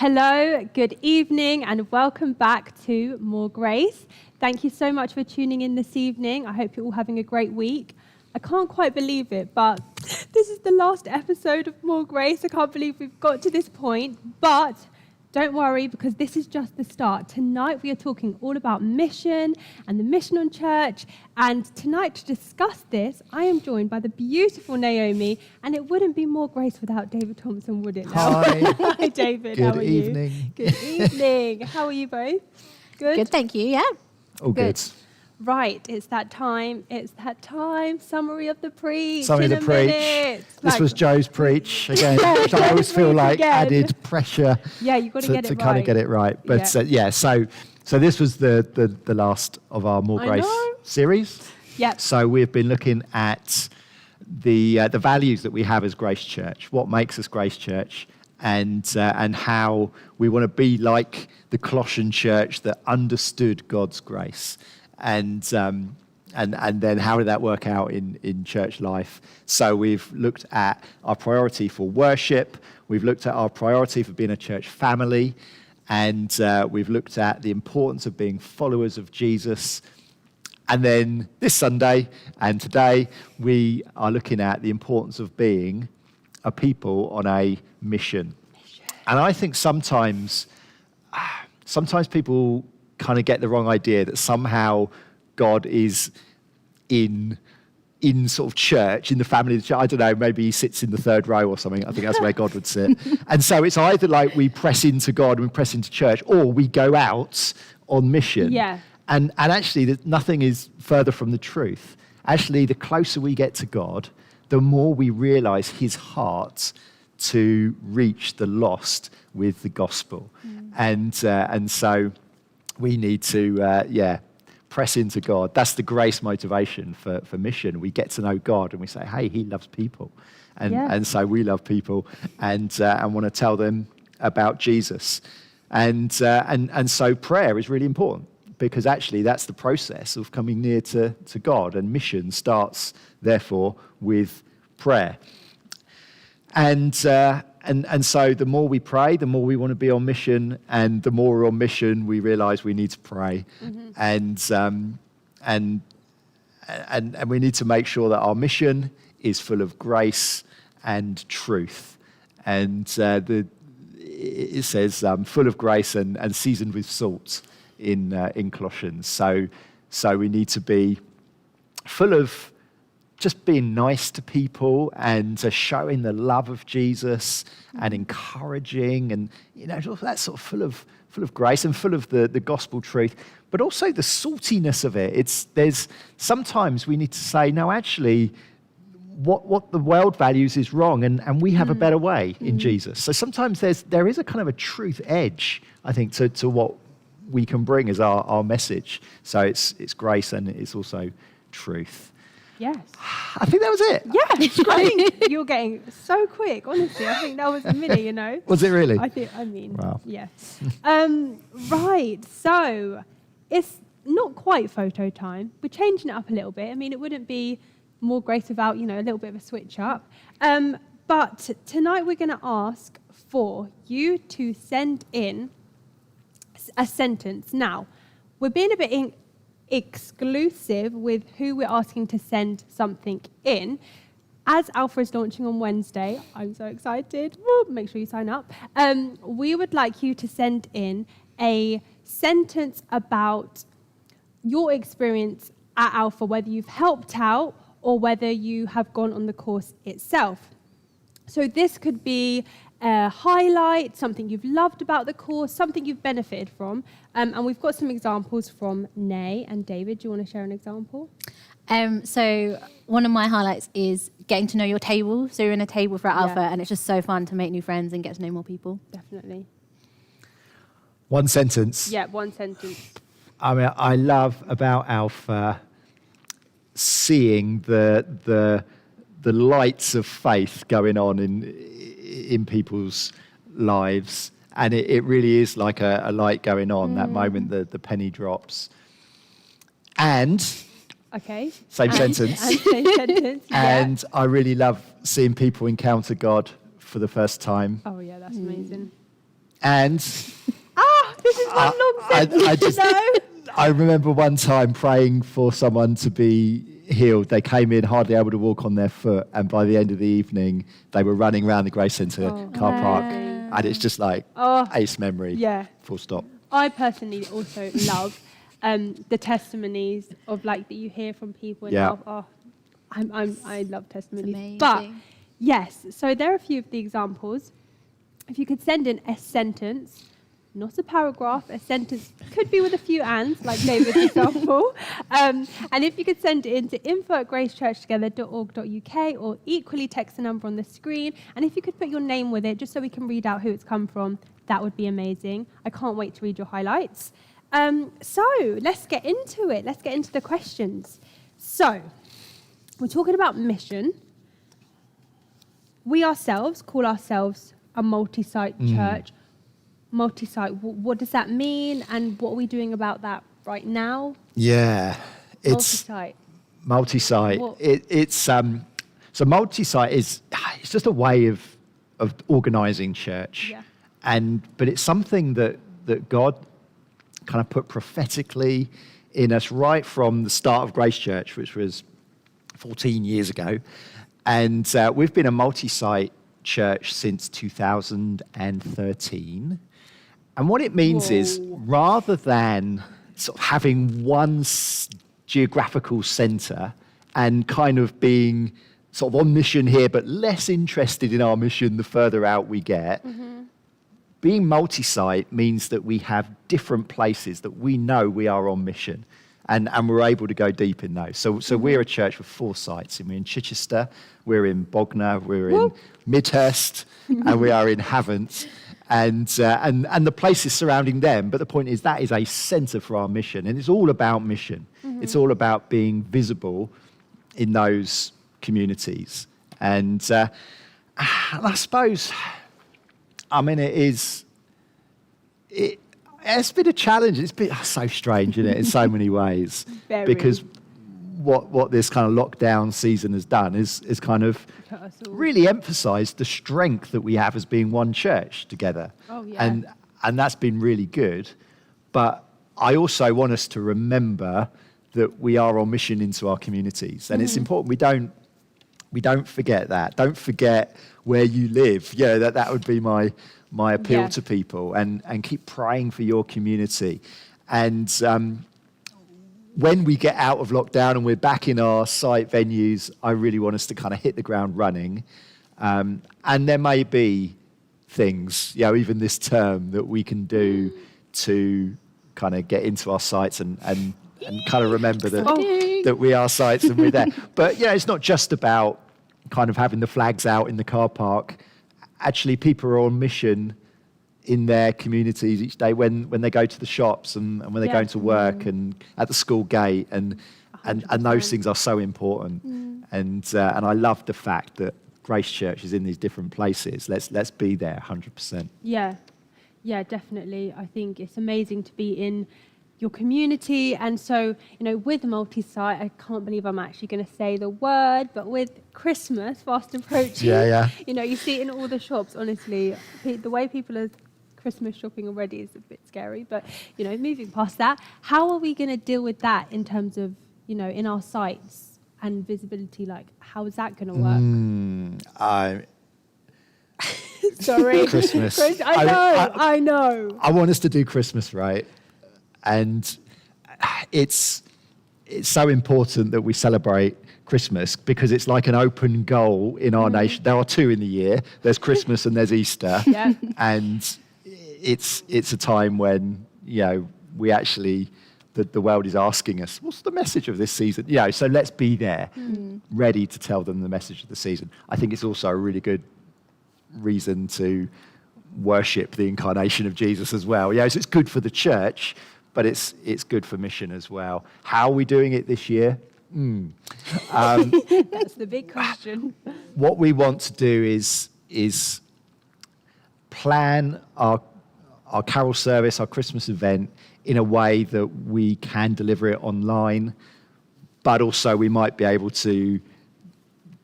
Hello, good evening, and welcome back to More Grace. Thank you so much for tuning in this evening. I hope you're all having a great week. I can't quite believe it, but this is the last episode of More Grace. I can't believe we've got to this point, but don't worry, because this is just the start. Tonight we are talking all about mission and the mission on church. And tonight, to discuss this, I am joined by the beautiful Naomi. And it wouldn't be More Grace without David Thompson, would it? Now? Hi. Hi, David. Good How are evening. you? Good evening. How are you both? Good? Good, thank you, yeah. All good. Right, it's that time. Summary of the preach. Summary of in the a preach. minute. This was Joe's preach again, which I always feel like added pressure Yeah, you've got to get it to right. kind of get it right. But so this was the last of our More I Grace know. series. Yep. So we've been looking at the values that we have as Grace Church, what makes us Grace Church, and how we want to be like the Colossian church that understood God's grace. And then how did that work out in church life? So we've looked at our priority for worship. We've looked at our priority for being a church family. And we've looked at the importance of being followers of Jesus. And then this Sunday and today, we are looking at the importance of being a people on a mission. And I think sometimes people kind of get the wrong idea that somehow God is in sort of church, in the family of the church. I don't know, maybe he sits in the third row or something. I think that's where God would sit. And so it's either like we press into God and we press into church, or we go out on mission. Yeah. And actually, nothing is further from the truth. Actually, the closer we get to God, the more we realize his heart to reach the lost with the gospel. And so we need to, press into God. That's the grace motivation for mission. We get to know God and we say, hey, he loves people. And so we love people and want to tell them about Jesus. And so prayer is really important, because actually that's the process of coming near to God. And mission starts, therefore, with prayer. And so the more we pray, the more we want to be on mission, and the more we're on mission, we realize we need to pray. And we need to make sure that our mission is full of grace and truth. And it says full of grace and seasoned with salt in Colossians. So we need to be full of just being nice to people and showing the love of Jesus and encouraging, and that's sort of full of grace and full of the gospel truth, but also the saltiness of it. There's sometimes we need to say, no, actually, what the world values is wrong, and we have a better way in Jesus. So sometimes there is a kind of a truth edge, I think, to what we can bring as our message. So it's grace and it's also truth. Yes. I think that was it. Yeah, I think you're getting so quick, honestly. I think that was a minute, Was it really? Wow. Yeah. Right, so it's not quite photo time. We're changing it up a little bit. I mean, it wouldn't be More Grace without, a little bit of a switch up. But tonight we're going to ask for you to send in a sentence. Now, we're being a bit exclusive with who we're asking to send something in. As Alpha is launching on Wednesday, I'm so excited. Woo, make sure you sign up. We would like you to send in a sentence about your experience at Alpha, whether you've helped out or whether you have gone on the course itself. So this could be a highlight, something you've loved about the course, something you've benefited from. And we've got some examples from Nay and David. Do you want to share an example? So one of my highlights is getting to know your table. So you're in a table for Alpha, and it's just so fun to make new friends and get to know more people. Definitely. One sentence. Yeah, one sentence. I mean, I love about Alpha seeing the lights of faith going on in people's lives, and it really is like a light going on. That moment the penny drops. And Okay. Same sentence. And same sentence. And I really love seeing people encounter God for the first time. Oh yeah, that's amazing. And This is one long sentence, I remember one time praying for someone to be healed. They came in hardly able to walk on their foot, and by the end of the evening, they were running around the Grace Centre car park. And it's just like ace memory. Yeah. Full stop. I personally also love the testimonies of like that you hear from people. And I love testimonies. Amazing. But yes, so there are a few of the examples. If you could send in a sentence, not a paragraph, a sentence, could be with a few ands, like David's example. And if you could send it in to info@gracechurchtogether.org.uk, or equally text the number on the screen. And if you could put your name with it, just so we can read out who it's come from, that would be amazing. I can't wait to read your highlights. So let's get into it. Let's get into the questions. So we're talking about mission. We ourselves call ourselves a multi-site church. Multi-site, what does that mean, and what are we doing about that right now? Yeah, it's Multi-site. It's so multi-site is it's just a way of organising church, but it's something that God kind of put prophetically in us right from the start of Grace Church, which was 14 years ago, and we've been a multi-site church since 2013. And what it means is, rather than sort of having one geographical centre and kind of being sort of on mission here, but less interested in our mission the further out we get, being multi-site means that we have different places that we know we are on mission. And we're able to go deep in those. So we're a church with 4 sites. And we're in Chichester, we're in Bognor, we're in Midhurst, and we are in Havant. And the places surrounding them. But the point is that is a centre for our mission. And it's all about mission. It's all about being visible in those communities. And I suppose, I mean, it's been a challenge. It's been so strange, isn't it, in so many ways. Very. Because what this kind of lockdown season has done is kind of really emphasised the strength that we have as being one church together. Oh, yeah. And that's been really good. But I also want us to remember that we are on mission into our communities. And it's important we don't forget that. Don't forget where you live. Yeah, that would be my appeal to people, and keep praying for your community. And when we get out of lockdown and we're back in our site venues, I really want us to kind of hit the ground running. And there may be things, even this term, that we can do to kind of get into our sites and kind of remember that we are sites and we're there. But it's not just about kind of having the flags out in the car park. Actually, people are on mission in their communities each day when they go to the shops and when they're going to work and at the school gate, and those things are so important. And I love the fact that Grace Church is in these different places. Let's be there 100%. Yeah, definitely. I think it's amazing to be in your community. And so, with multi-site, I can't believe I'm actually going to say the word, but with Christmas fast approaching, you see it in all the shops. Honestly, the way people are Christmas shopping already is a bit scary, but moving past that, how are we going to deal with that in terms of in our sites and visibility? Like, how is that going to work? Sorry, Christmas. I know. I want us to do Christmas right, and it's so important that we celebrate Christmas, because it's like an open goal in our nation. There are 2 in the year. There's Christmas and there's Easter. And it's a time when we actually the world is asking us, what's the message of this season? So let's be there, ready to tell them the message of the season. I think it's also a really good reason to worship the incarnation of Jesus as well. So it's good for the church, but it's good for mission as well. How are we doing it this year? That's the big question. What we want to do is plan our carol service, our Christmas event, in a way that we can deliver it online, but also we might be able to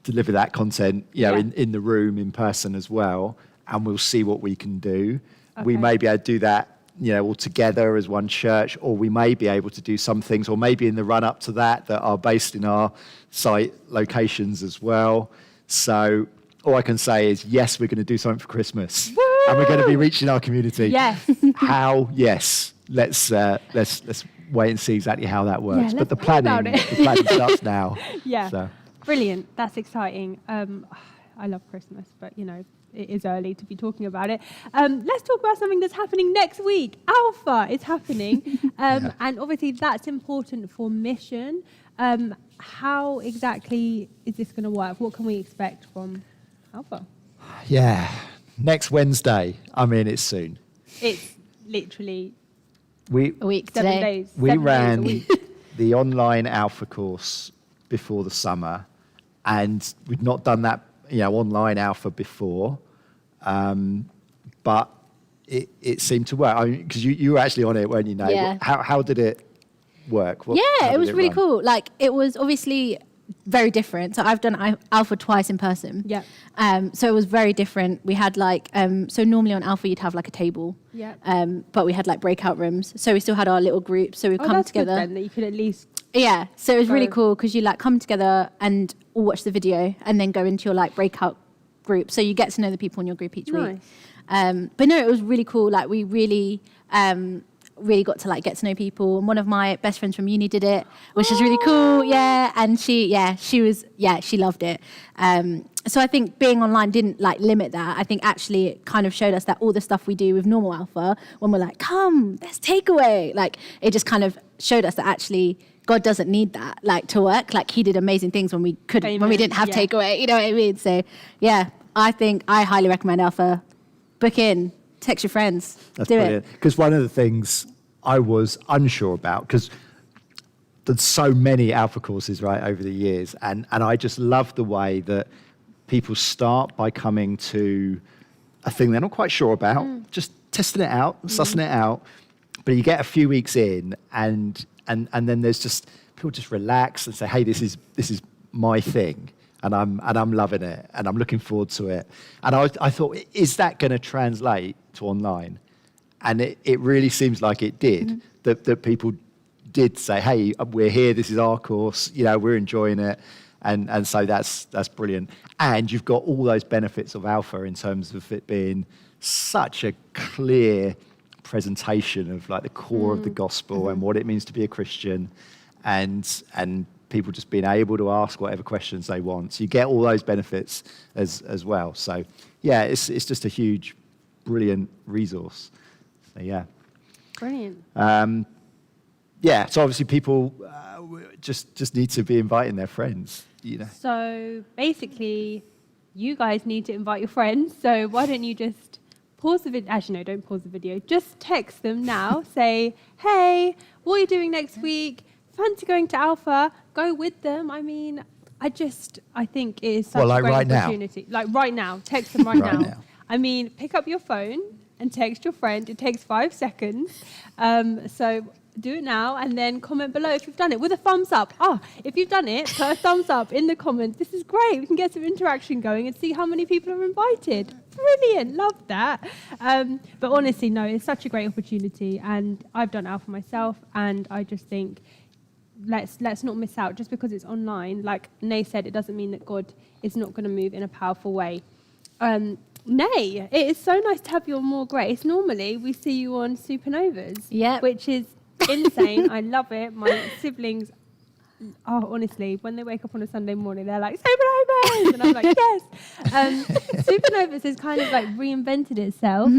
deliver that content, in the room, in person as well, and we'll see what we can do. we Okay. may be able to do that, all together as one church, or we may be able to do some things, or maybe in the run up to that are based in our site locations as well. So all I can say is, yes, we're going to do something for Christmas, and we're going to be reaching our community. Yes. How? Yes. Let's wait and see exactly how that works. Yeah, but the let's pray about planning, it. the planning starts now. Yeah. So. Brilliant. That's exciting. I love Christmas, but it is early to be talking about it. Let's talk about something that's happening next week. Alpha is happening. And obviously that's important for mission. How exactly is this going to work? What can we expect from Alpha? Yeah. Next Wednesday. I mean, it's soon. It's literally We A week 7 today. days. we 7 days a ran week. the online Alpha course before the summer, and we'd not done that, online Alpha before, but it seemed to work. Because you were actually on it, weren't you, Nate? Yeah. How did it work? How Yeah, it did was really run? cool. Like, it was obviously very different. So I've done Alpha twice in person. Yeah. So it was very different. We had so normally on Alpha you'd have like a table. Yeah. But we had like breakout rooms. So we still had our little groups. So we Oh, come that's together. good then, that you could at least... Yeah. So it was really Go- cool because you like come together and all watch the video and then go into your like breakout group. So you get to know the people in your group each week. Nice. But no, it was really cool. Like we really got to like get to know people. And one of my best friends from uni did it, which is really cool. Yeah. And she loved it. So I think being online didn't like limit that. I think actually it kind of showed us that all the stuff we do with normal Alpha, when we're like, come, let's take away. Like it just kind of showed us that actually God doesn't need that like to work. Like he did amazing things when we couldn't, when we Amen. didn't have Yeah. takeaway. You know what I mean? So yeah, I think I highly recommend Alpha. Book in, text your friends, That's do brilliant. Because one of the things I was unsure about, because there's so many Alpha courses, right, over the years, and I just love the way that people start by coming to a thing they're not quite sure about, just testing it out, sussing it out, but you get a few weeks in, and then there's just people just relax and say, hey, this is my thing. And I'm loving it, and I'm looking forward to it. And I thought, is that going to translate to online? And it really seems like it did. That people did say, hey, we're here. This is our course. We're enjoying it, and so that's brilliant. And you've got all those benefits of Alpha in terms of it being such a clear presentation of like the core of the gospel and what it means to be a Christian, and people just being able to ask whatever questions they want. So you get all those benefits as well. So yeah, it's just a huge, brilliant resource. So yeah. Brilliant. Yeah, so obviously people just need to be inviting their friends, So basically, you guys need to invite your friends. So why don't you just pause the video? Actually, no, don't pause the video. Just text them now. Say, hey, what are you doing next week? Fancy going to Alpha? Go with them. I mean, I think it is such Well, like a great right now. opportunity. Like right now. Text them right, Right now. now. I mean, pick up your phone and text your friend. It takes 5 seconds. So do it now and then comment below if you've done it with a thumbs up. If you've done it, put a thumbs up in the comments. This is great. We can get some interaction going and see how many people are invited. Brilliant. Love that. But honestly, no, it's such a great opportunity. And I've done Alpha myself, and I just think let's not miss out just because it's online. Like Nay said, it doesn't mean that God is not going to move in a powerful way. Nay, it is so nice to have you on More Grace. Normally, we see you on Supernovas, Yep. which is insane. I love it. My siblings, honestly, when they wake up on a Sunday morning, they're like, Supernovas! And I'm like, yes. Supernovas has kind of like reinvented itself.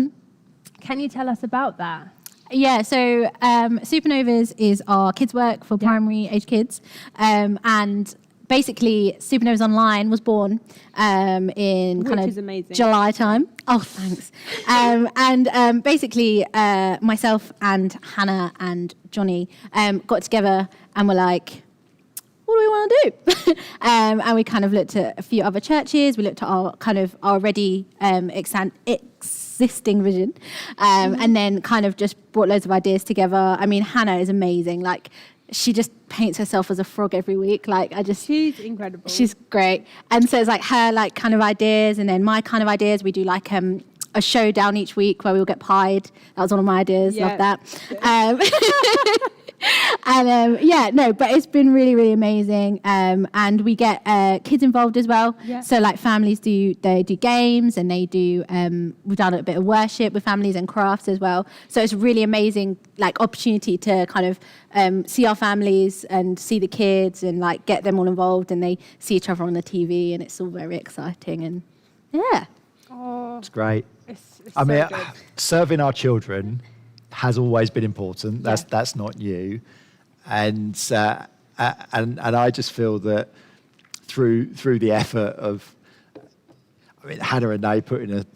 Can you tell us about that? Yeah, so Supernovas is our kids' work for primary age kids. And basically, Supernovas Online was born in Which kind is of amazing. July time. Oh, thanks. And basically, myself and Hannah and Johnny got together and were like, what do we want to do? And we kind of looked at a few other churches. We looked at our kind of already existing vision, and then kind of just brought loads of ideas together. I mean, Hannah is amazing. Like, she just paints herself as a frog every week. Like, She's incredible. she's great. And so it's like her like kind of ideas, and then my kind of ideas. We do like a showdown each week where we'll get pied. That was one of my ideas. Yeah. Love that. But it's been really, really amazing. And we get kids involved as well. Yeah. So like families do games, and they do, we've done a bit of worship with families and crafts as well. So it's really amazing, like opportunity to kind of see our families and see the kids and like get them all involved, and they see each other on the TV, and it's all very exciting. And yeah. Oh, It's great. it's I mean, so good. serving our children has always been important. Yeah. That's not new, and I just feel that through the effort of, I mean, Hannah and Nate put in a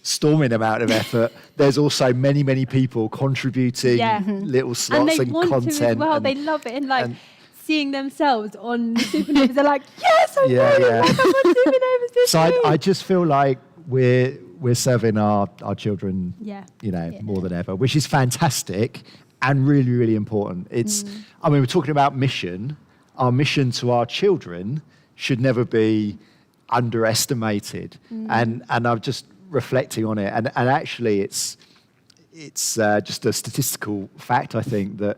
storming amount of effort. There's also many people contributing Yeah. little And slots they and want content. to as well. and- They love it, and like and- seeing themselves on the Supernovas. They're like, yes, I'm Yeah, ready. yeah. Like, I'm on Supernovas this So week. I just feel like we're serving our children, Yeah. more than ever, which is fantastic and really, really important. It's, I mean, we're talking about mission. Our mission to our children should never be underestimated. And I'm just reflecting on it. And actually, it's just a statistical fact, I think, that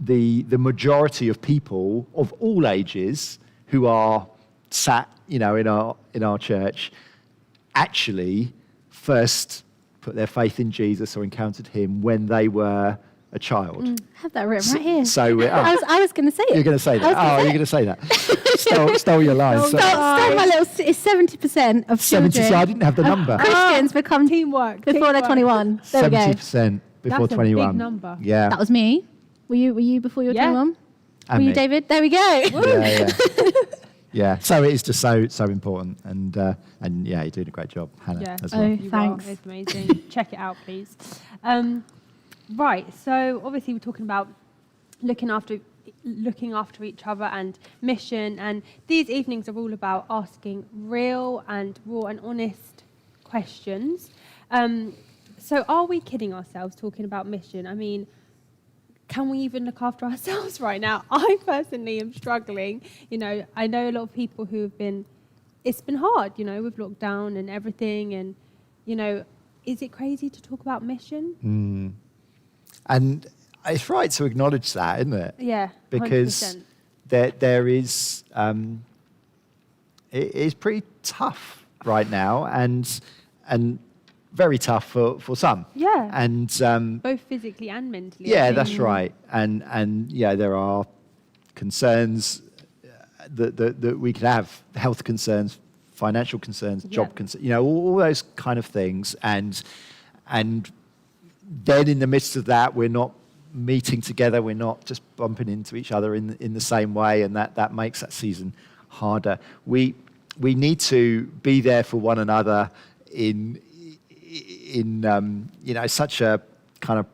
the majority of people of all ages who are sat, in our church, actually first put their faith in Jesus or encountered him when they were a child. I have that written right here. So we're, I was going to say it. you're going to say that. Oh, you're going to say that. Stole your line. So, Stole my little. It's 70% of 70. children. So I didn't have the number. Christians become Teamwork. before they're 21. There we go. 70% before That's a 21. big number. Yeah. That was me. Were you before you were Yeah. 21? And Were you me. David? There we go. Yeah. Yeah. So it is just so important, and yeah, you're doing a great job, Hannah, Yeah. as Oh, well. You thanks. are. It's amazing. Check it out, please. Right. So obviously we're talking about looking after each other and mission, and these evenings are all about asking real and raw and honest questions. So are we kidding ourselves talking about mission? I mean, can we even look after ourselves right now? I personally am struggling. I know a lot of people who have been, it's been hard, with lockdown and everything. And, is it crazy to talk about mission? And it's right to acknowledge that, isn't it? Yeah, Because 100%. there is, it is pretty tough right now, and very tough for some. Yeah. And Both physically and mentally. I yeah, think. that's right. And yeah, there are concerns that we could have, health concerns, financial concerns, job Yeah. concerns, all those kind of things. And then in the midst of that, we're not meeting together. We're not just bumping into each other in the same way, and that makes that season harder. We need to be there for one another in such a kind of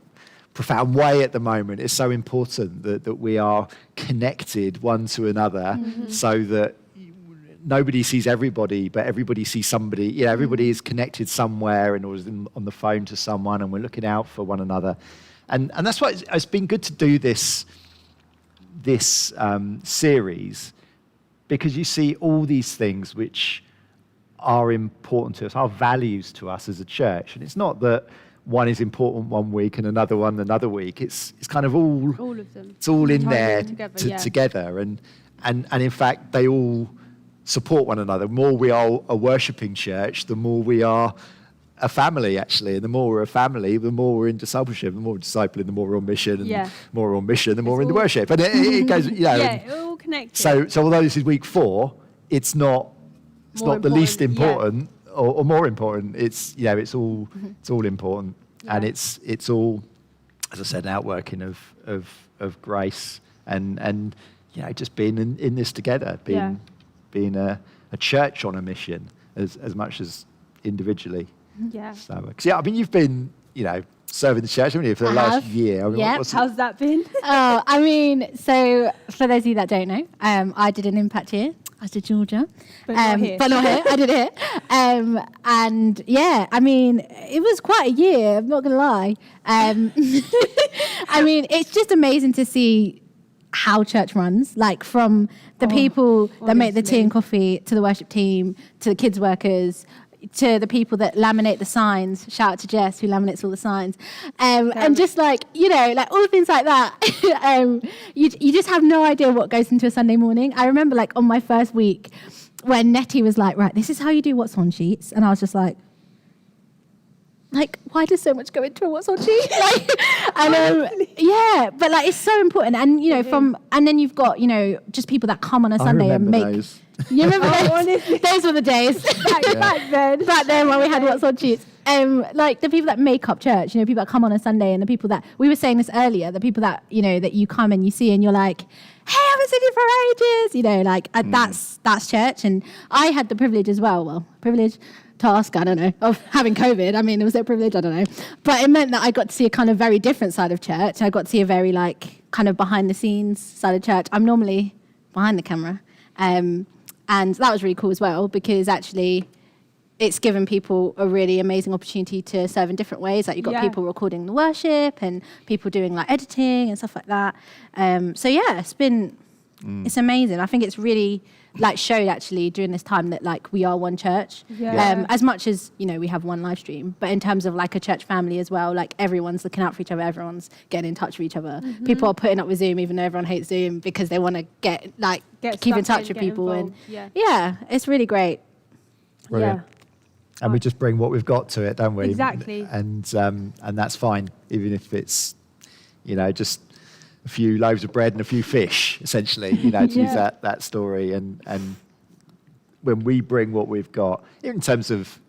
profound way at the moment. It's so important that we are connected one to another, so that nobody sees everybody, but everybody sees somebody. Everybody is connected somewhere and is on the phone to someone, and we're looking out for one another. And that's why it's been good to do this series, because you see all these things which are important to us, our values to us as a church. And it's not that one is important one week and another one another week. It's kind of all All of them. it's all in Tied there together, yeah. together. And in fact, they all support one another. The more we are a worshipping church, the more we are a family, actually. And the more we're a family, the more we're in discipleship. The more we're discipling, the more we're on mission. And Yeah. the more we're on mission, the more It's we're in the all- worship. And it goes, Yeah, all connected. So although this is week 4, it's not More the least important, important or more important. It's it's all important, and Yeah. it's all, as I said, an outworking of grace and just being in this together, being a church on a mission as much as individually. Yeah. So 'cause, I mean, you've been serving the church, haven't you, for the I last have. year? I mean, Yeah. what's How's that been? Oh, I mean, so for those of you that don't know, I did an impact here. I did Georgia. But not here. But not here. I did it. And yeah, I mean, it was quite a year, I'm not going to lie. I mean, it's just amazing to see how church runs, like from the people that make the tea honestly. and coffee to the worship team to the kids workers. to the people that laminate the signs. Shout out to Jess, who laminates all the signs. And just like, you know, like all things like that. You just have no idea what goes into a Sunday morning. I remember like on my first week when Nettie was like, right, this is how you do what's on sheets. And I was just like, why does so much go into a what's on sheet? Yeah, but like it's so important. And, you know, and then you've got, you know, just people that come on a Sunday and make. Those. You remember those? Those were the days. Back then when we had what's on sheets. Like the people that make up church, you know, people that come on a Sunday, and the people that, we were saying this earlier, the people that, you know, that you come and you see and you're like, hey, I haven't seen you for ages, you know, like that's church. And I had the privilege as well, task, I don't know, of having COVID. I mean, it was a privilege, I don't know. But it meant that I got to see a kind of very different side of church. I got to see a very like kind of behind the scenes side of church. I'm normally behind the camera. And that was really cool as well, because actually it's given people a really amazing opportunity to serve in different ways. Like you've got people recording the worship and people doing like editing and stuff like that. So yeah, it's amazing. I think it's really like showed actually during this time that like we are one church. As much as, you know, we have one live stream, but in terms of like a church family as well, like everyone's looking out for each other, everyone's getting in touch with each other. People are putting up with Zoom even though everyone hates Zoom because they want to get keep in touch with people involved. And it's really great. Brilliant. And we just bring what we've got to it, don't we? Exactly. And that's fine, even if it's, you know, just a few loaves of bread and a few fish, essentially, you know, to use that story. And when we bring what we've got, in terms of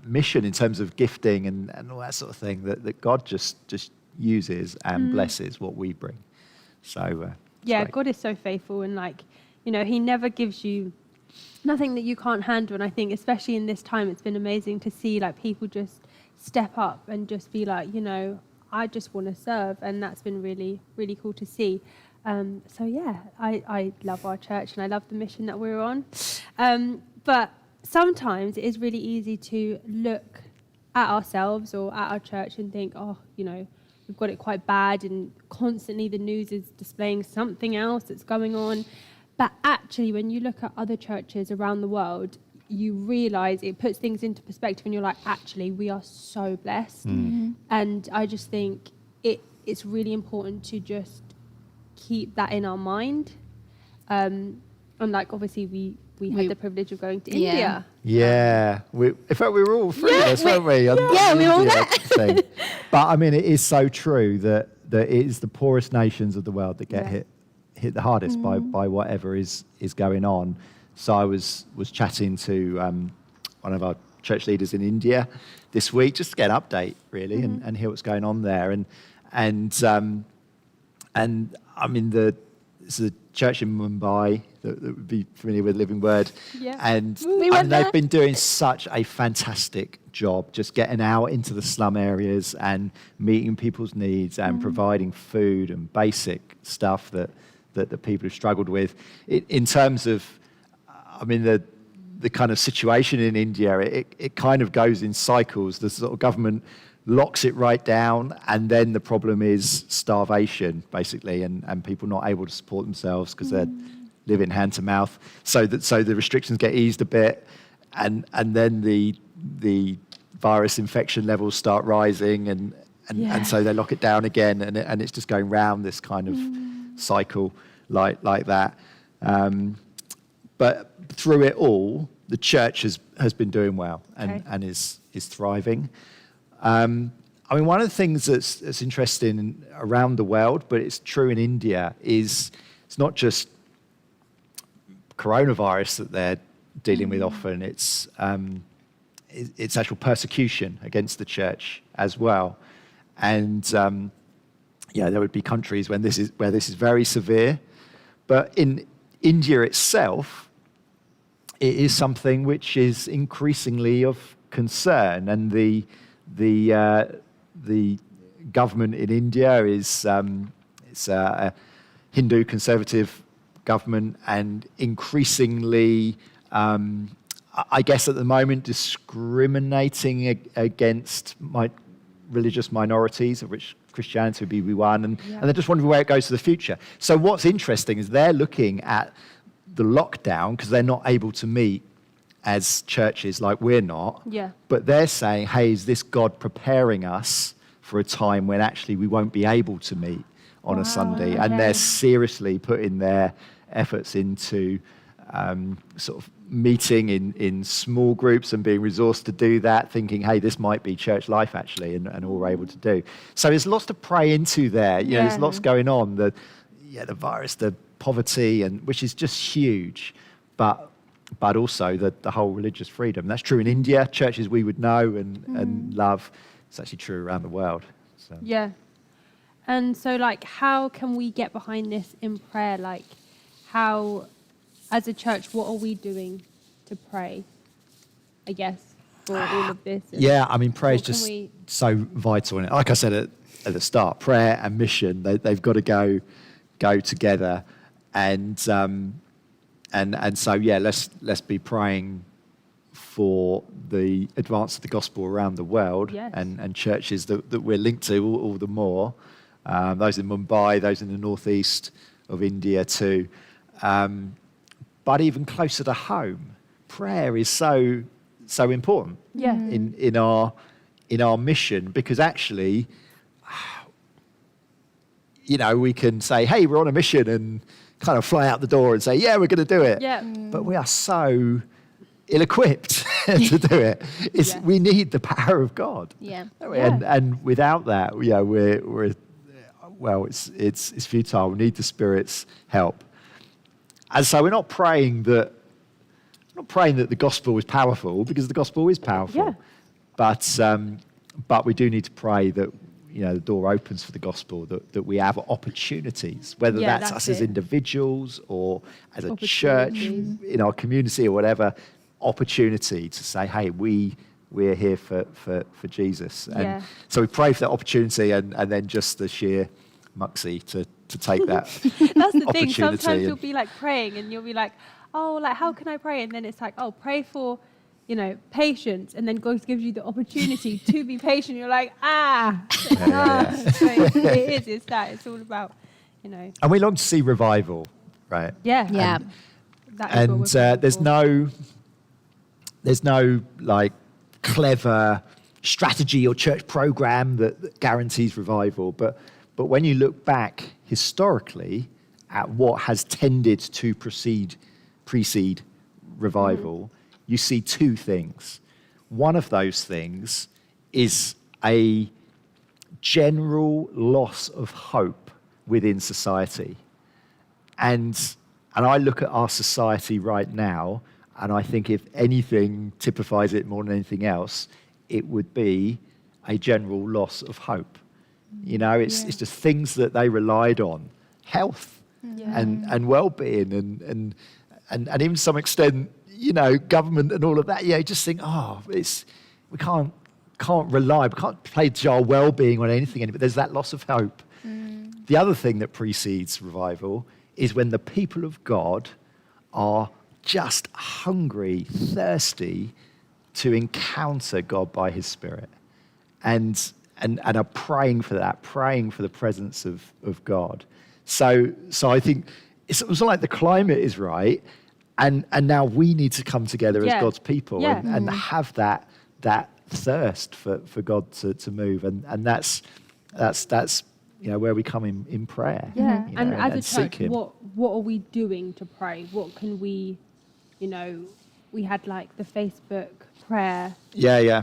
mission, in terms of gifting and all that sort of thing, that God just uses and blesses what we bring. So, God is so faithful, and like, you know, he never gives you nothing that you can't handle. And I think especially in this time, it's been amazing to see like people just step up and just be like, you know, I just want to serve. And that's been really, really cool to see. So yeah, I love our church and I love the mission that we're on. But sometimes it is really easy to look at ourselves or at our church and think, oh, you know, we've got it quite bad, and constantly the news is displaying something else that's going on. But actually, when you look at other churches around the world, you realise it puts things into perspective, and you're like, actually, we are so blessed. And I just think it's really important to just keep that in our mind. And like, obviously, we had the privilege of going to India. Yeah. In fact, we were all three of us, weren't we? We were all there. Thing. But I mean, it is so true that it is the poorest nations of the world that get hit the hardest by whatever is going on. So I was chatting to one of our church leaders in India this week, just to get an update really, and hear what's going on there. And I mean it's a church in Mumbai that would be familiar with Living Word. And they've been doing such a fantastic job just getting out into the slum areas and meeting people's needs and providing food and basic stuff that the people have struggled with. In terms of, I mean, the kind of situation in India, it kind of goes in cycles. The sort of government locks it right down, and then the problem is starvation, basically, and people not able to support themselves because they're living hand to mouth. So the restrictions get eased a bit, and then the virus infection levels start rising, and so they lock it down again, and it's just going round this kind of cycle like that. But through it all, the church has been doing well and is thriving. I mean, one of the things that's interesting around the world, but it's true in India, is it's not just coronavirus that they're dealing with often. It's actual persecution against the church as well. And there would be countries where this is very severe, but in India itself, it is something which is increasingly of concern, and the government in India is it's a Hindu conservative government, and increasingly, I guess at the moment, discriminating against religious minorities, of which Christianity would be one, and they're just wondering where it goes to the future. So what's interesting is they're looking at the lockdown, because they're not able to meet as churches, like we're not. Yeah. But they're saying, hey, is this God preparing us for a time when actually we won't be able to meet on a Sunday? And they're seriously putting their efforts into sort of meeting in small groups and being resourced to do that, thinking, hey, this might be church life actually, and all we're able to do. So there's lots to pray into there. You know, there's lots going on. The virus, the poverty, and which is just huge, but also the whole religious freedom. That's true in India, churches we would know and love. It's actually true around the world. So. Yeah. And so, like, how can we get behind this in prayer? Like, how, as a church, what are we doing to pray, I guess, for all of this? Yeah, I mean, prayer is what can just we- so vital. And like I said at the start, prayer and mission, they've got to go together. And so, yeah, let's be praying for the advance of the gospel around the world. Yes. and churches that we're linked to all the more. Those in Mumbai, those in the northeast of India too. But even closer to home, prayer is so important Yeah. in our mission, because actually, you know, we can say, hey, we're on a mission, and kind of fly out the door and say, yeah, we're going to do it. Yeah. But we are so ill-equipped to do it. Yeah. We need the power of God. Yeah. Don't we? Yeah. And without that, it's futile. We need the Spirit's help. And so we're not praying that the gospel is powerful, because the gospel is powerful. Yeah. But we do need to pray that, you know, the door opens for the gospel, that we have opportunities, whether that's us as it. individuals or as a church in our community or whatever, opportunity to say, hey, we're here for Jesus. And so we pray for that opportunity, and then just the sheer muxy to take that That's the thing. opportunity. Sometimes you'll be like praying and you'll be like, oh, like, how can I pray? And then it's like, oh, pray for, you know, patience. And then God gives you the opportunity to be patient. You're like, So it's that. It's all about, you know. And we long to see revival, right? Yeah. Yeah. That is what we're praying for. there's no like clever strategy or church program that guarantees revival. But when you look back historically at what has tended to precede revival, you see two things. One of those things is a general loss of hope within society. And I look at our society right now, and I think if anything typifies it more than anything else, it would be a general loss of hope. You know, it's just things that they relied on, health and well-being and even to some extent, you know, government and all of that. Yeah, you just think, we can't rely, we can't pledge our well-being on anything, but there's that loss of hope. The other thing that precedes revival is when the people of God are just hungry, thirsty to encounter God by his Spirit, and are praying for that, praying for the presence of God. So I think it's almost like the climate is right, and now we need to come together as God's people and have that thirst for God to move, and that's you know, where we come in prayer. Yeah, you know, and as a seek church, him. what are we doing to pray? What can we, you know, we had like the Facebook prayer. Yeah.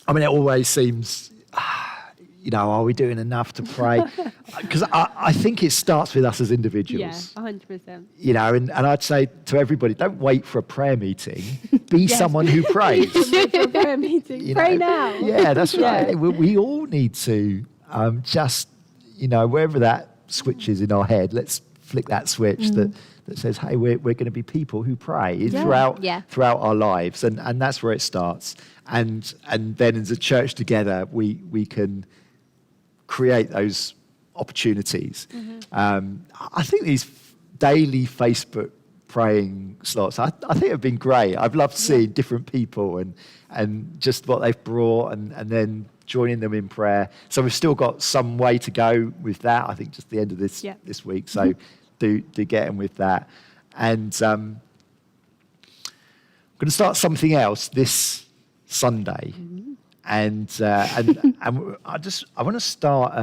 I mean, it always seems, you know, are we doing enough to pray? Because I think it starts with us as individuals. Yeah, 100%. You know, and I'd say to everybody, don't wait for a prayer meeting. Be someone who prays. Wait for a prayer meeting. You Pray know? now. Yeah, that's Yeah. right. We all need to just, you know, wherever that switch is in our head, let's flick that switch that says, hey, we're going to be people who pray throughout our lives. And that's where it starts. And then as a church together, we can create those opportunities. I think these daily Facebook praying slots, I think have been great. I've loved seeing different people and just what they've brought and then joining them in prayer. So we've still got some way to go with that. I think just the end of this week. So do get in with that. And going to start something else this Sunday, and I want to start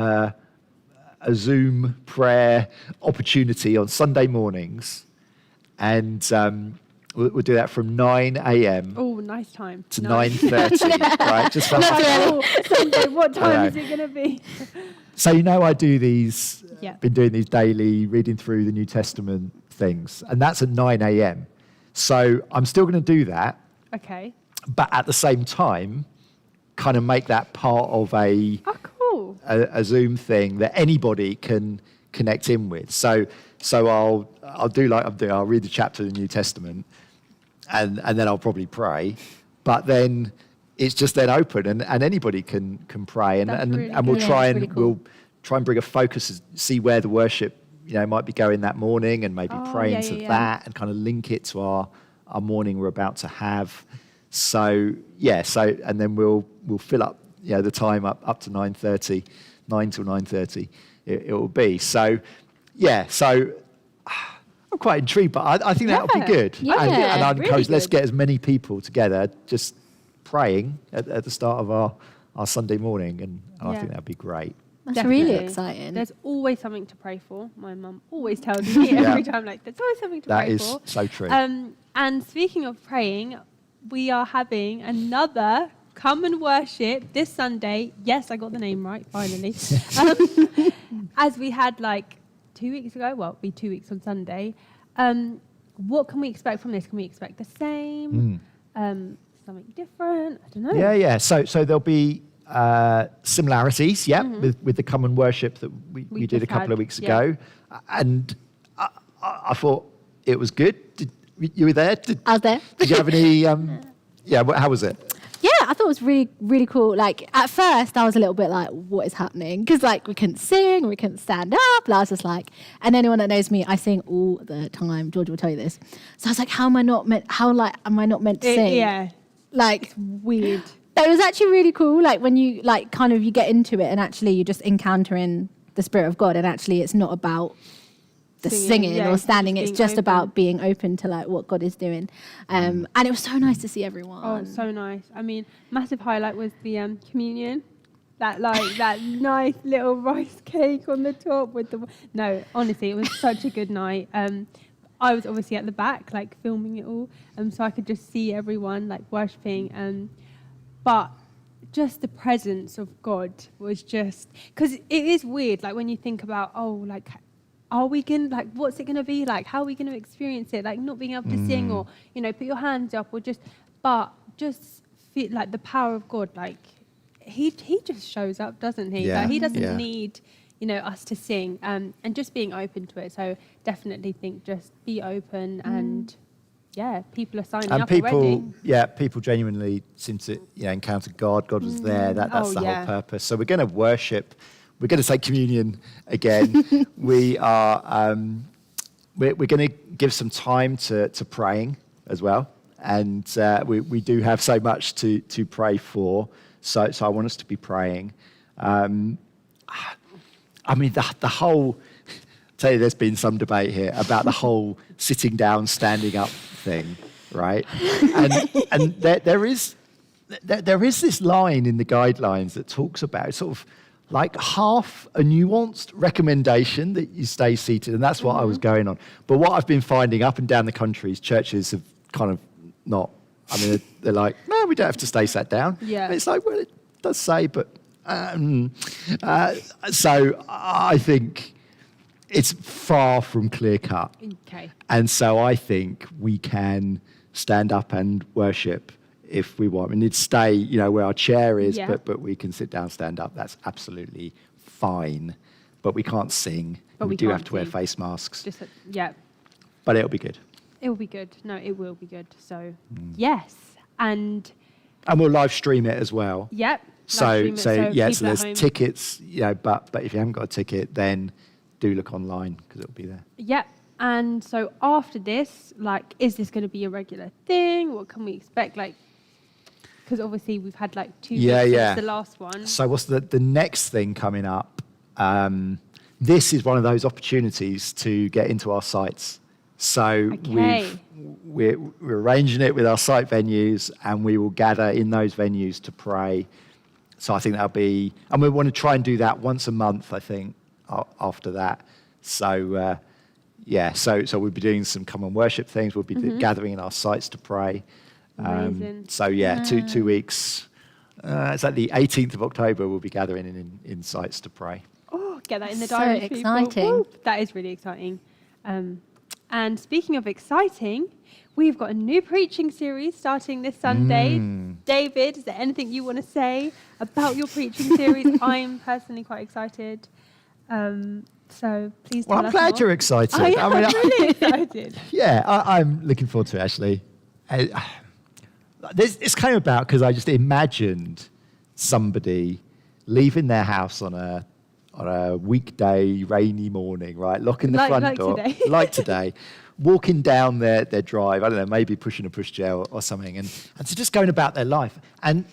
a Zoom prayer opportunity on Sunday mornings, and we'll do that from 9 a.m. Oh, nice time. to No. 9:30, right? Just for Oh, Sunday, what I time know. is it going to be? So I do these, Yeah. been doing these daily, reading through the New Testament things, and that's at 9 a.m. So I'm still going to do that, Okay. but at the same time, kind of make that part of Oh, cool. a Zoom thing that anybody can connect in with. So I'll do like I'm doing. I'll read the chapter of the New Testament, and then I'll probably pray, but then it's just then open and anybody can pray, and That's really and we'll good. Yeah, try it's and really cool. we'll try and bring a focus, see where the worship might be going that morning, and maybe Oh, pray yeah, into yeah, yeah. that and kind of link it to our morning we're about to have. So and then we'll fill up the time up to 9:30, 9 till 9:30 it will be. So I'm quite intrigued, but I think that'll be Yeah. good. Yeah. And I'd Really encourage, let's good. get as many people together just praying at the start of our Sunday morning, and I Yeah. think that'd be great. That's really Definitely. exciting. There's always something to pray for. My mum always tells me every time, like, there's always something to That pray is for. so true. And speaking of praying, we are having another Come and Worship this Sunday. Yes, I got the name right, finally. As we had like 2 weeks ago. Well, it'll be 2 weeks on Sunday. What can we expect from this? Can we expect the same? Something different? I don't know. Yeah. So there'll be similarities, with the Come and Worship that we did a just couple had, of weeks yeah. ago, and I thought it was good. You were there? I was there. Did you have any? How was it? Yeah, I thought it was really, really cool. Like, at first, I was a little bit like, what is happening? Because, like, we couldn't sing, we couldn't stand up. And I was just like, and anyone that knows me, I sing all the time. Georgia will tell you this. So I was like, am I not meant to sing? Yeah. Like, Weird. it was actually really cool. Like, when you, like, kind of, you get into it and actually you're just encountering the Spirit of God. And actually, it's not about the singing yeah, or it's standing. just It's being just open. about being open to, like, what God is doing. And it was so nice to see everyone. Oh, so nice. I mean, massive highlight was the communion. That nice little rice cake on the top with the... No, honestly, it was such a good night. I was obviously at the back, like, filming it all, so I could just see everyone, like, worshipping. But just the presence of God was just... Because it is weird, like, when you think about, are we going to, like, what's it going to be like? How are we going to experience it? Like, not being able to sing or, put your hands up or just feel like the power of God. Like, he just shows up, doesn't he? Yeah, Like, he doesn't yeah. need, us to sing, and just being open to it. So definitely think just be open and, people are signing And up already. people genuinely seem to encounter God. God was there. That's the whole purpose. So we're going to worship. We're going to take communion again. We are. We're going to give some time to praying as well, and we do have so much to pray for. So I want us to be praying. I mean, the whole. Tell you, there's been some debate here about the whole sitting down, standing up thing, right? And there is this line in the guidelines that talks about sort of like half a nuanced recommendation that you stay seated, and that's what I was going on. But what I've been finding up and down the country is churches have kind of not. I mean, they're like, no, we don't have to stay sat down. Yeah. And it's like, well, it does say, but so I think it's far from clear cut. Okay. And so I think we can stand up and worship if we want. We need to stay, where our chair is, Yeah. but we can sit down, stand up. That's absolutely fine. But we can't sing. But we do can't have to wear sing. face masks. Just, But it'll be good. it will be good. No, it will be good. So, yes. And, And we'll live stream it as well. live So stream it so people there's at home. tickets, but if you haven't got a ticket, then do look online because it'll be there. Yep. And so after this, like, is this going to be a regular thing? What can we expect? Like, because obviously we've had like 2 weeks since the last one. So what's the next thing coming up? This is one of those opportunities to get into our sites So Okay. we're arranging it with our site venues, and we will gather in those venues to pray. So I think that'll be, and we want to try and do that once a month, I think, after that. So, so we'll be doing some come and worship things. We'll be gathering in our sites to pray. Amazing. So, 2 weeks. It's like the 18th of October, we'll be gathering in sites to pray. Oh, get that in the So diary. people. exciting. Woo, that is really exciting. And speaking of exciting, we've got a new preaching series starting this Sunday. David, is there anything you want to say about your preaching series? I'm personally quite excited. So please tell Well, I'm us glad more. you're excited. I'm really excited. Yeah, I'm looking forward to it, actually. This came about because I just imagined somebody leaving their house on a weekday, rainy morning, right? Locking the front door, today. like today, walking down their drive, I don't know, maybe pushing a pushchair or something, and so just going about their life. And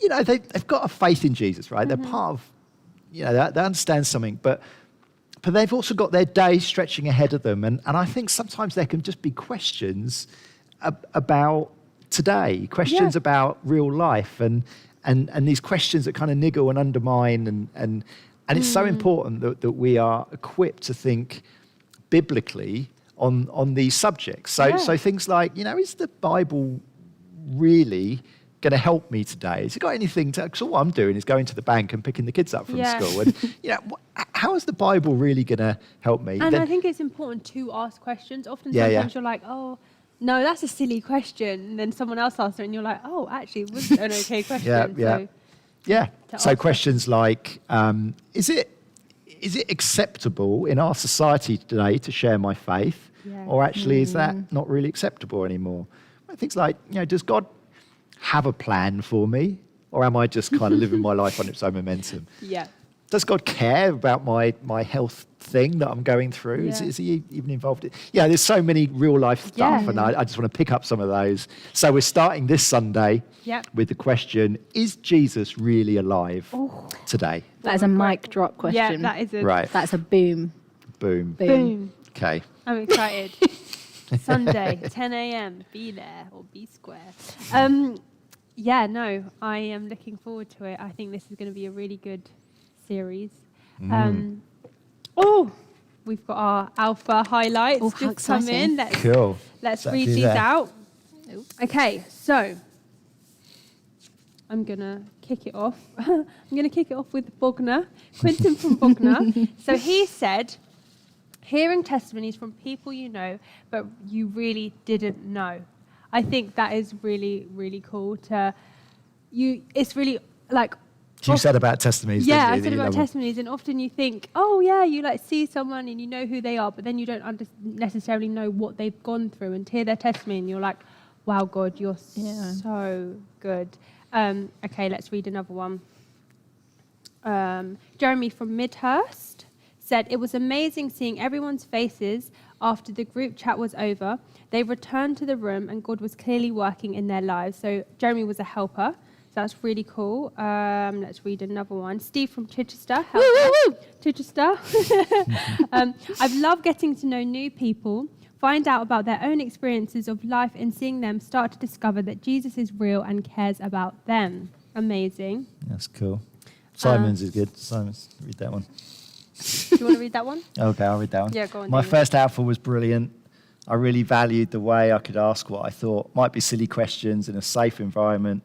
you know, they've got a faith in Jesus, right? They're part of, you know, they understand something, but they've also got their day stretching ahead of them. And I think sometimes there can just be questions about today, questions about real life, and these questions that kind of niggle and undermine. And it's so important that we are equipped to think biblically on these subjects. So things like, you know, is the Bible really going to help me today? Has it got anything to, because all I'm doing is going to the bank and picking the kids up from school. And, you know, how is the Bible really going to help me? And I think it's important to ask questions. Often sometimes you're like, oh, no, that's a silly question. And then someone else asks it and you're like, oh, actually, it was an okay question. So questions like, is it acceptable in our society today to share my faith? Yeah. Or actually is that not really acceptable anymore? Things like, you know, does God have a plan for me? Or am I just kind of living my life on its own momentum? Yeah. Does God care about my health thing that I'm going through? Yeah. Is he even involved? There's so many real life stuff, Yeah. and I just want to pick up some of those. So we're starting this Sunday with the question, is Jesus really alive today? That is a mic drop question. Yeah, that is Right. That's a boom. Boom. Boom. Okay. I'm excited. Sunday, 10 a.m. Be there or be square. I am looking forward to it. I think this is going to be a really good series. We've got our alpha highlights Oh, how just come in. exciting. Cool. Let's So read do these that. out. Okay, so I'm going to kick it off. I'm going to kick it off with Bognor, Quentin from Bognor. So he said, hearing testimonies from people you know, but you really didn't know. I think that is really, really cool it's really like... You said about testimonies, didn't you? I said about testimonies, and often you think, you like see someone and you know who they are, but then you don't necessarily know what they've gone through, and to hear their testimony and you're like, wow, God, you're so good. Okay, let's read another one. Jeremy from Midhurst said, it was amazing seeing everyone's faces after the group chat was over. They returned to the room and God was clearly working in their lives. So Jeremy was a helper. So that's really cool. Let's read another one. Steve from Chichester. Chichester. I've loved getting to know new people, find out about their own experiences of life, and seeing them start to discover that Jesus is real and cares about them. Amazing. That's cool. Simon's is good. Simon's, read that one. Do you want to read that one? Okay, I'll read that one. Yeah, go on. My David. first alpha was brilliant. I really valued the way I could ask what I thought might be silly questions in a safe environment,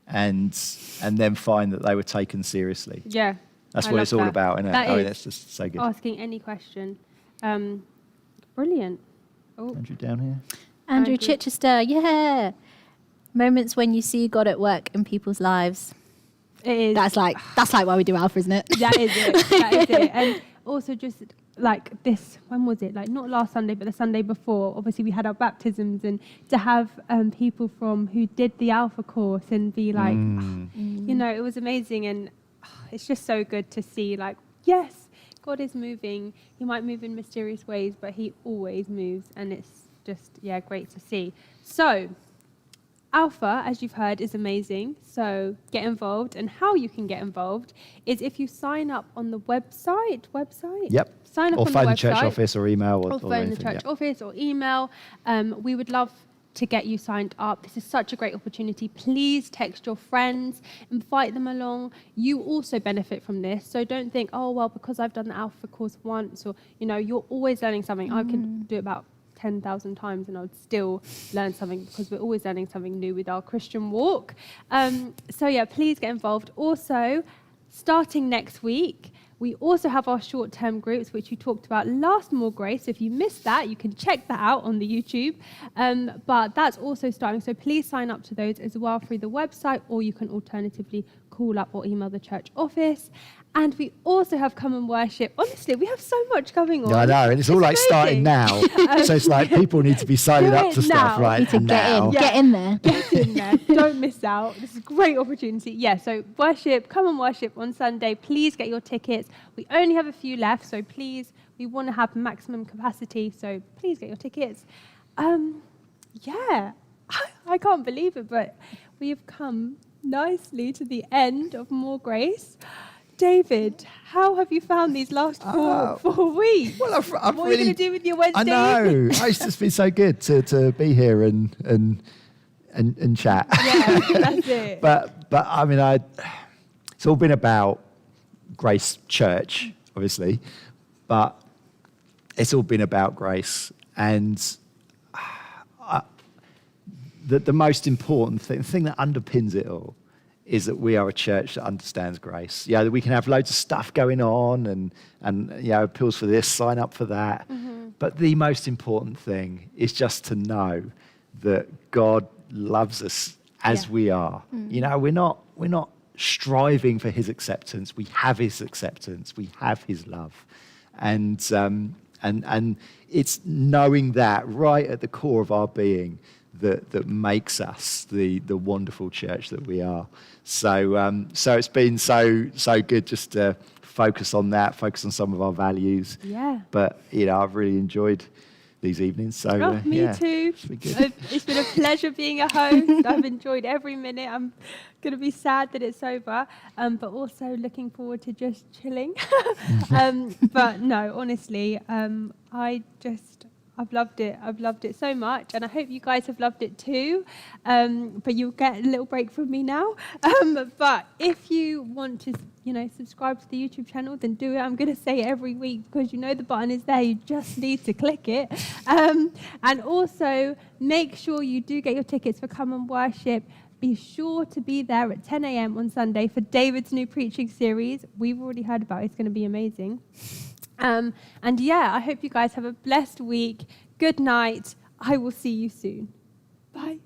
and then find that they were taken seriously. Yeah. That's I what love it's all that. about, isn't it? That is. That's just so good. Asking any question. Brilliant. Oh, Andrew down here. Andrew Andrew. Chichester, yeah. Moments when you see God at work in people's lives. it is. That's like why we do Alpha, isn't it? That is it. That is it. And also just like this, when was it? Like not last Sunday, but the Sunday before. Obviously, we had our baptisms, and to have people from who did the Alpha course and be like, you know, it was amazing, and it's just so good to see. Like, yes, God is moving. He might move in mysterious ways, but He always moves, and it's just great to see. So, Alpha, as you've heard, is amazing. So get involved. And how you can get involved is if you sign up on the website. Yep. Sign up Or on phone the the church website. office or email Or phone the anything, church yeah. office or email. We would love to get you signed up. This is such a great opportunity. Please text your friends, invite them along. You also benefit from this. So don't think, oh, well, because I've done the Alpha course once, or, you're always learning something. I could do it about 10,000 times and I would still learn something, because we're always learning something new with our Christian walk. So yeah, please get involved. Also, starting next week, we also have our short-term groups, which we talked about last More Grace. If you missed that, you can check that out on the YouTube. But that's also starting, so please sign up to those as well through the website, or you can alternatively call up or email the church office. And we also have Come and Worship. Honestly, we have so much going on. Yeah, I know, and it's all like starting amazing. now. So it's like people need to be signing Do up it to stuff now. right Need to now. get in there. Get in there. Don't miss out. This is a great opportunity. Yeah, so worship, Come and Worship on Sunday. Please get your tickets. We only have a few left, so please, we want to have maximum capacity, so please get your tickets. Yeah, I can't believe it, but we have come nicely to the end of More Grace. David, how have you found these last 4 weeks? Well, I've what are you really, going to do with your Wednesday? I know. It's just been so good to be here and chat. Yeah, that's it. But I mean, it's all been about Grace Church, obviously, but it's all been about grace. And the most important thing, the thing that underpins it all, is that we are a church that understands grace. Yeah, that we can have loads of stuff going on and appeals for this, sign up for that. Mm-hmm. But the most important thing is just to know that God loves us as we are. Mm. We're not striving for his acceptance. We have his acceptance. We have his love. And it's knowing that right at the core of our being that makes us the wonderful church that we are. So it's been so good just to focus on that, focus on some of our values. Yeah. But I've really enjoyed these evenings. So me too. It's been good. It's been a pleasure being a host. I've enjoyed every minute. I'm going to be sad that it's over, but also looking forward to just chilling. But no, honestly, I've loved it. I've loved it so much, and I hope you guys have loved it too. But you'll get a little break from me now. But if you want to, subscribe to the YouTube channel, then do it. I'm going to say it every week because the button is there. You just need to click it. And also make sure you do get your tickets for Come and Worship. Be sure to be there at 10 a.m. on Sunday for David's new preaching series. We've already heard about it. It's going to be amazing. And I hope you guys have a blessed week. Good night. I will see you soon. Bye.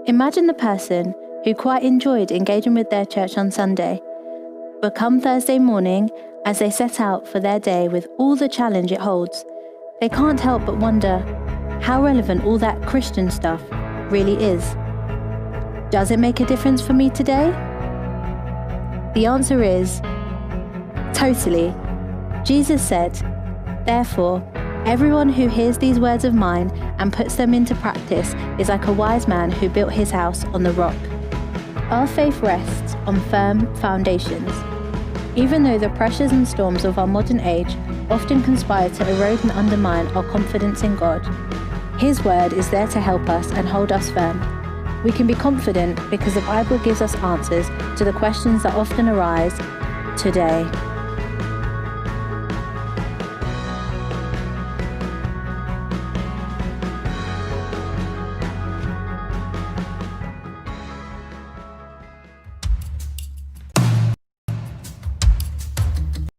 Imagine the person who quite enjoyed engaging with their church on Sunday, but come Thursday morning, as they set out for their day with all the challenge it holds, they can't help but wonder how relevant all that Christian stuff really is. Does it make a difference for me today? The answer is totally. Jesus said, "Therefore, everyone who hears these words of mine and puts them into practice is like a wise man who built his house on the rock." Our faith rests on firm foundations. Even though the pressures and storms of our modern age often conspire to erode and undermine our confidence in God, His word is there to help us and hold us firm. We can be confident because the Bible gives us answers to the questions that often arise today.